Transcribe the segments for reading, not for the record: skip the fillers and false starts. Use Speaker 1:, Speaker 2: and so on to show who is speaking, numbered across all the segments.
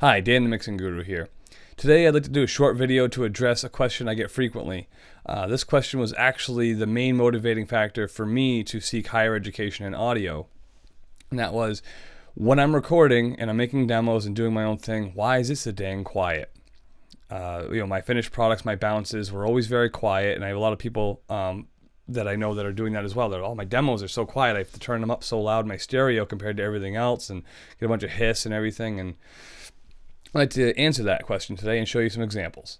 Speaker 1: Hi, Dan the Mixing Guru here. Today I'd like to do a short video to address a question I get frequently. This question was actually the main motivating factor for me to seek higher education in audio. And that was, when I'm recording and I'm making demos and doing my own thing, why is it so dang quiet? My finished products, my bounces were always very quiet, and I have a lot of people that I know that are doing that as well. They're, my demos are so quiet, I have to turn them up so loud in my stereo compared to everything else and get a bunch of hiss and everything. And I'd like to answer that question today and show you some examples.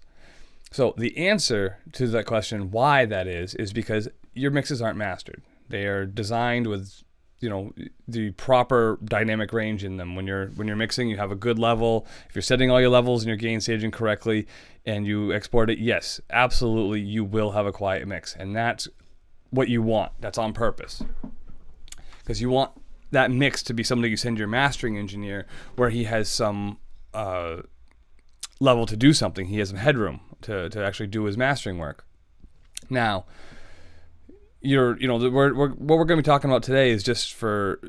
Speaker 1: So the answer to that question, why that is because your mixes aren't mastered. They are designed with the proper dynamic range in them. When you're mixing, you have a good level. If you're setting all your levels and your gain staging correctly and you export it, yes, absolutely, you will have a quiet mix. And that's what you want. That's on purpose. Because you want that mix to be something you send your mastering engineer where he has some level to do something. He has some headroom to actually do his mastering work. Now, what we're going to be talking about today is just for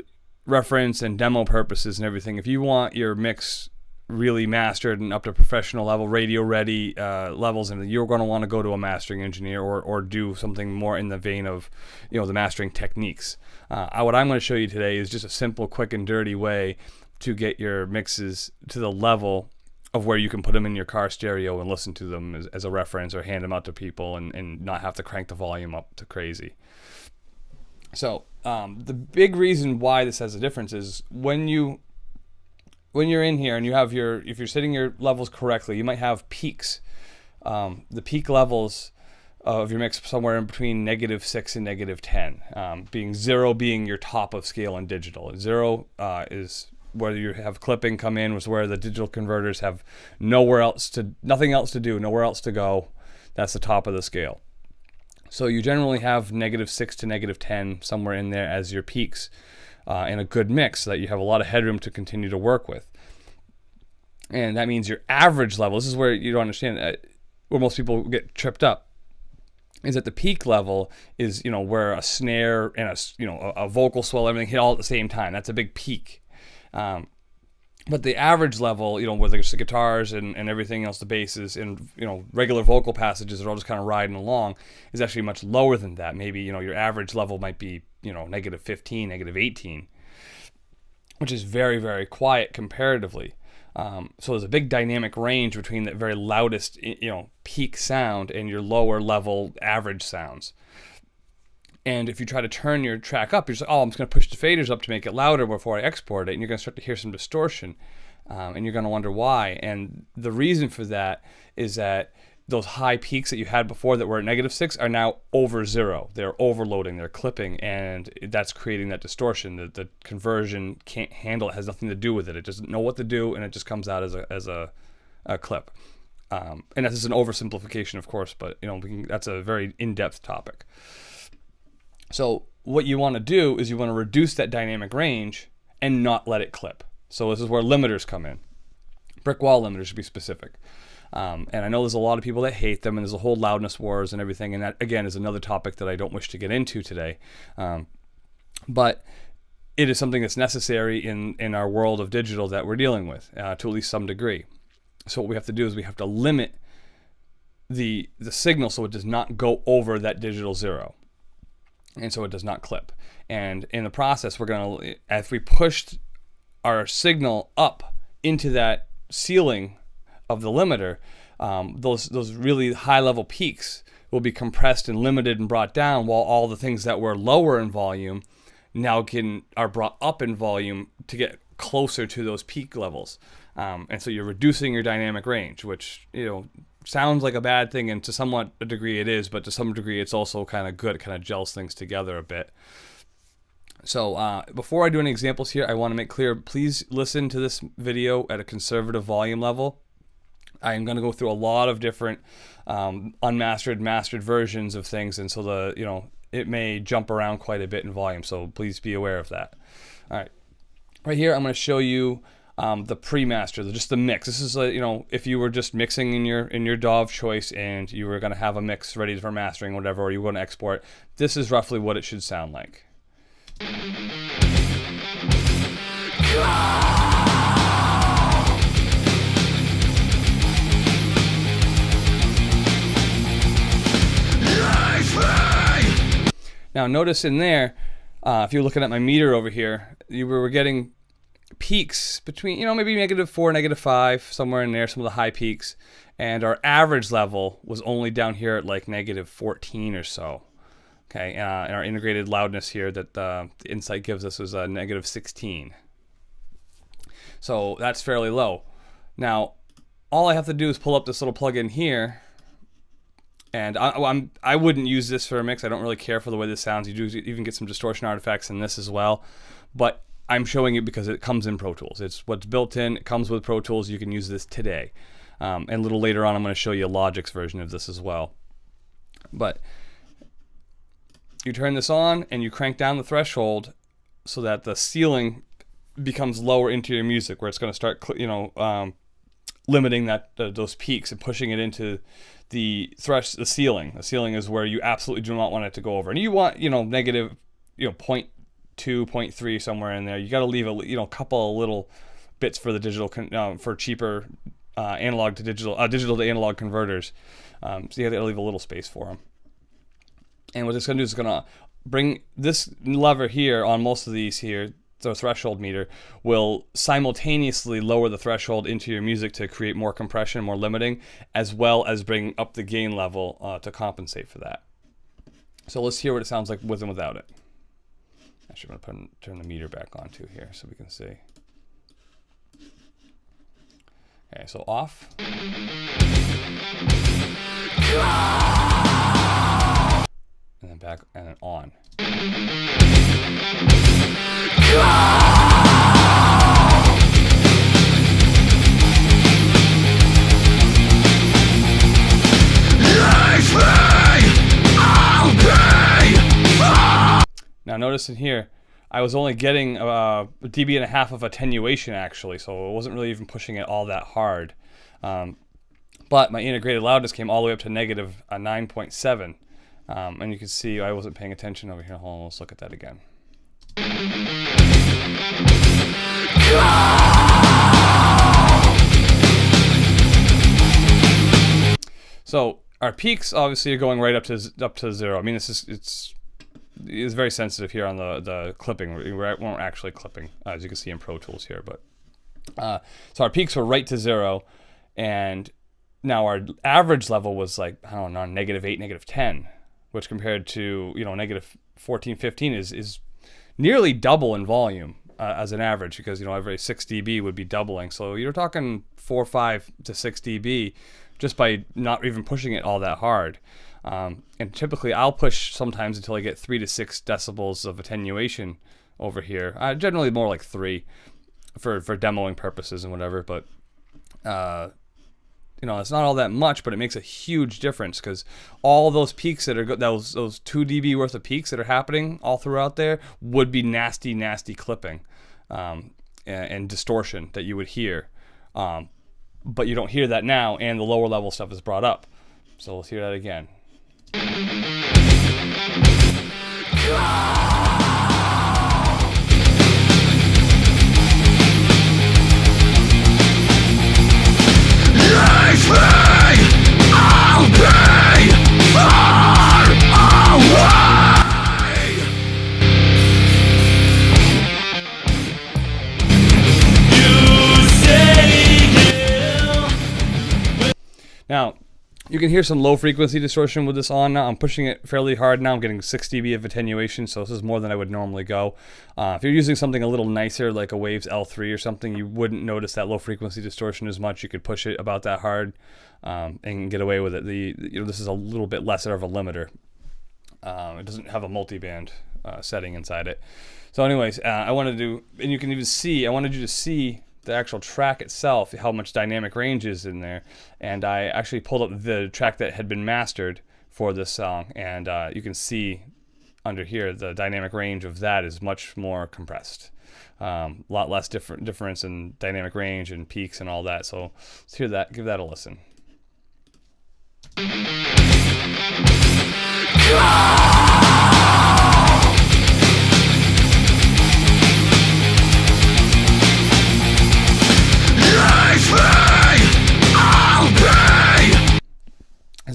Speaker 1: reference and demo purposes and everything. If you want your mix really mastered and up to professional level, radio ready levels, and you're going to want to go to a mastering engineer or do something more in the vein of the mastering techniques. What I'm going to show you today is just a simple, quick, and dirty way to get your mixes to the level of where you can put them in your car stereo and listen to them as a reference or hand them out to people and not have to crank the volume up to crazy. So the big reason why this has a difference is when you're in here and if you're setting your levels correctly, you might have peaks. The peak levels of your mix somewhere in between -6 and -10, being 0 being your top of scale in digital. 0 is where you have clipping come in, was where the digital converters have nothing else to do, nowhere else to go. That's the top of the scale. So you generally have -6 to -10 somewhere in there as your peaks in a good mix, so that you have a lot of headroom to continue to work with. And that means your average level, this is where you don't understand, where most people get tripped up, is that the peak level is where a snare and a vocal swell, everything hit all at the same time. That's a big peak. But the average level, where there's the guitars and everything else, the basses and regular vocal passages that are all just kind of riding along, is actually much lower than that. Maybe your average level might be -15, -18, which is very, very quiet comparatively. So there's a big dynamic range between the very loudest peak sound and your lower level average sounds. And if you try to turn your track up, you're just like, I'm just going to push the faders up to make it louder before I export it, and you're going to start to hear some distortion, and you're going to wonder why. And the reason for that is that those high peaks that you had before that were at -6 are now over 0. They're overloading, they're clipping, and that's creating that distortion. The conversion can't handle it, has nothing to do with it. It doesn't know what to do, and it just comes out as a clip. And that's just an oversimplification, of course, but that's a very in-depth topic. So what you want to do is you want to reduce that dynamic range and not let it clip. So this is where limiters come in. Brickwall limiters, to be specific. And I know there's a lot of people that hate them, and there's a whole loudness wars and everything, and that, again, is another topic that I don't wish to get into today. But it is something that's necessary in our world of digital that we're dealing with, to at least some degree. So what we have to do is we have to limit the signal so it does not go over that digital 0. And so it does not clip. And in the process, if we pushed our signal up into that ceiling of the limiter, those really high level peaks will be compressed and limited and brought down, while all the things that were lower in volume now are brought up in volume to get closer to those peak levels. And so you're reducing your dynamic range, which sounds like a bad thing, and to somewhat a degree it is, but to some degree it's also kind of good. It kind of gels things together a bit. So before I do any examples here, I want to make clear, please listen to this video at a conservative volume level. I am going to go through a lot of different unmastered, mastered versions of things, and so it may jump around quite a bit in volume, so please be aware of that. All right. Right here, I'm going to show you the pre-master, just the mix. This is if you were just mixing in your DAW of choice and you were going to have a mix ready for mastering, whatever, or you want to export, this is roughly what it should sound like. Now notice in there, if you're looking at my meter over here, we were getting peaks between, maybe -4, -5, somewhere in there, some of the high peaks. And our average level was only down here at like -14 or so. Okay, and our integrated loudness here that the Insight gives us is -16. So that's fairly low. Now, all I have to do is pull up this little plugin here, and I wouldn't use this for a mix. I don't really care for the way this sounds. You do even get some distortion artifacts in this as well, but I'm showing it because it comes in Pro Tools. It's what's built in. It comes with Pro Tools. You can use this today. And a little later on, I'm going to show you Logic's version of this as well. But you turn this on and you crank down the threshold so that the ceiling becomes lower into your music, where it's going to start, limiting those peaks and pushing it into the ceiling. The ceiling is where you absolutely do not want it to go over, and you want negative, 0.2, 0.3 somewhere in there. You got to leave a couple of little bits for the digital for cheaper. Analog to digital, digital to analog converters. So you have to leave a little space for them. And what it's going to do is it's going to bring this lever here on most of these here, the threshold meter, will simultaneously lower the threshold into your music to create more compression, more limiting, as well as bring up the gain level to compensate for that. So let's hear what it sounds like with and without it. Actually, I'm going to turn the meter back on too here so we can see. Okay, so off. And then back, and then on. Now notice in here, I was only getting a dB and a half of attenuation actually, so it wasn't really even pushing it all that hard. But my integrated loudness came all the way up to negative 9.7. And you can see I wasn't paying attention over here. Hold on, let's look at that again. So our peaks obviously are going right up to 0. I mean, it's very sensitive here on the clipping. We weren't actually clipping, as you can see in Pro Tools here. But so our peaks were right to 0, and now our average level was like, I don't know, -8, -10, which compared to -14, 15 is nearly double in volume as an average, because every 6 dB would be doubling. So you're talking 4, 5 to 6 dB just by not even pushing it all that hard. And typically I'll push sometimes until I get 3 to 6 decibels of attenuation over here. Generally more like 3 for demoing purposes and whatever, but it's not all that much, but it makes a huge difference, because all those peaks that are those 2 dB worth of peaks that are happening all throughout there would be nasty clipping and distortion that you would hear. But you don't hear that now, and the lower level stuff is brought up. So let's hear that again. Now, you can hear some low frequency distortion with this on now. I'm pushing it fairly hard now. I'm getting 6 dB of attenuation, so this is more than I would normally go. If you're using something a little nicer, like a Waves L3 or something, you wouldn't notice that low frequency distortion as much. You could push it about that hard and get away with it. This is a little bit less of a limiter. It doesn't have a multi-band setting inside it. So anyways, I wanted to, and you can even see, I wanted you to see the actual track itself, how much dynamic range is in there. And I actually pulled up the track that had been mastered for this song, and you can see under here the dynamic range of that is much more compressed. A lot less difference in dynamic range and peaks and all that. So let's hear that, give that a listen.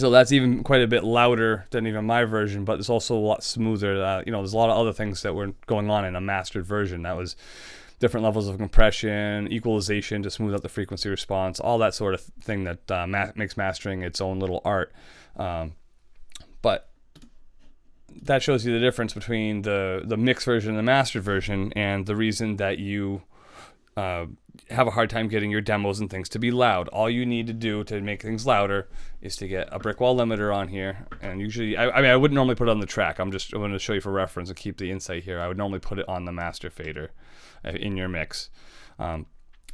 Speaker 1: So that's even quite a bit louder than even my version, but it's also a lot smoother. There's a lot of other things that were going on in a mastered version. That was different levels of compression, equalization to smooth out the frequency response, all that sort of thing that makes mastering its own little art. But that shows you the difference between the mixed version and the mastered version, and the reason that you have a hard time getting your demos and things to be loud. All you need to do to make things louder is to get a Brickwall limiter on here. And usually, I wouldn't normally put it on the track. I'm going to show you for reference and keep the insight here. I would normally put it on the master fader in your mix. And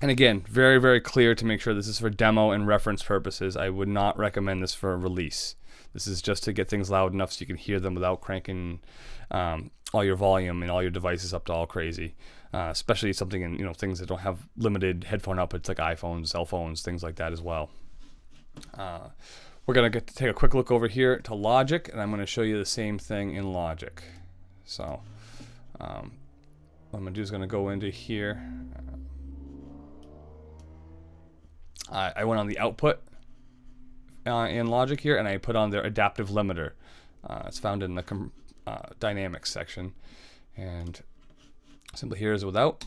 Speaker 1: again, very, very clear to make sure this is for demo and reference purposes. I would not recommend this for a release. This is just to get things loud enough so you can hear them without cranking all your volume and all your devices up to all crazy. Especially something in things that don't have limited headphone outputs like iPhones, cell phones, things like that as well. We're gonna take a quick look over here to Logic, and I'm gonna show you the same thing in Logic. So what I'm gonna do is gonna go into here. I went on the output in Logic here, and I put on their adaptive limiter. It's found in the dynamics section, and simply here is without.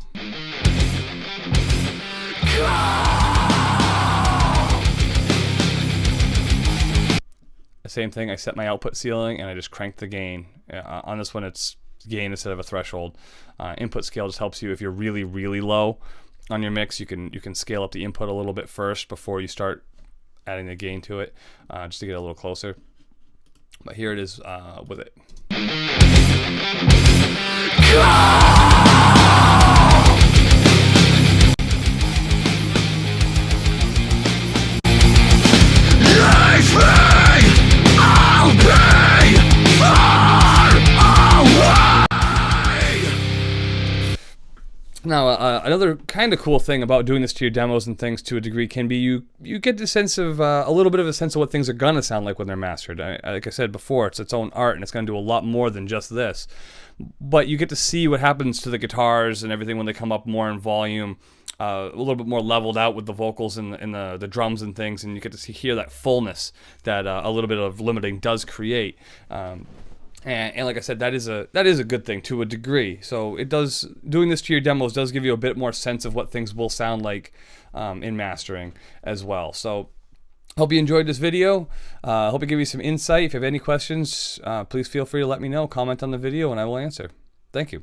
Speaker 1: The same thing, I set my output ceiling and I just crank the gain. On this one it's gain instead of a threshold. Input scale just helps you if you're really, really low on your mix. You can scale up the input a little bit first before you start adding the gain to it, just to get a little closer. But here it is with it. Now, another kind of cool thing about doing this to your demos and things to a degree can be you get the sense of a little bit of a sense of what things are gonna sound like when they're mastered. Like I said before, it's its own art and it's gonna do a lot more than just this. But you get to see what happens to the guitars and everything when they come up more in volume, a little bit more leveled out with the vocals and the drums and things, and you get to hear that fullness that a little bit of limiting does create. And like I said, that is a good thing to a degree. So doing this to your demos does give you a bit more sense of what things will sound like in mastering as well. So hope you enjoyed this video. Hope it gave you some insight. If you have any questions, please feel free to let me know. Comment on the video and I will answer. Thank you.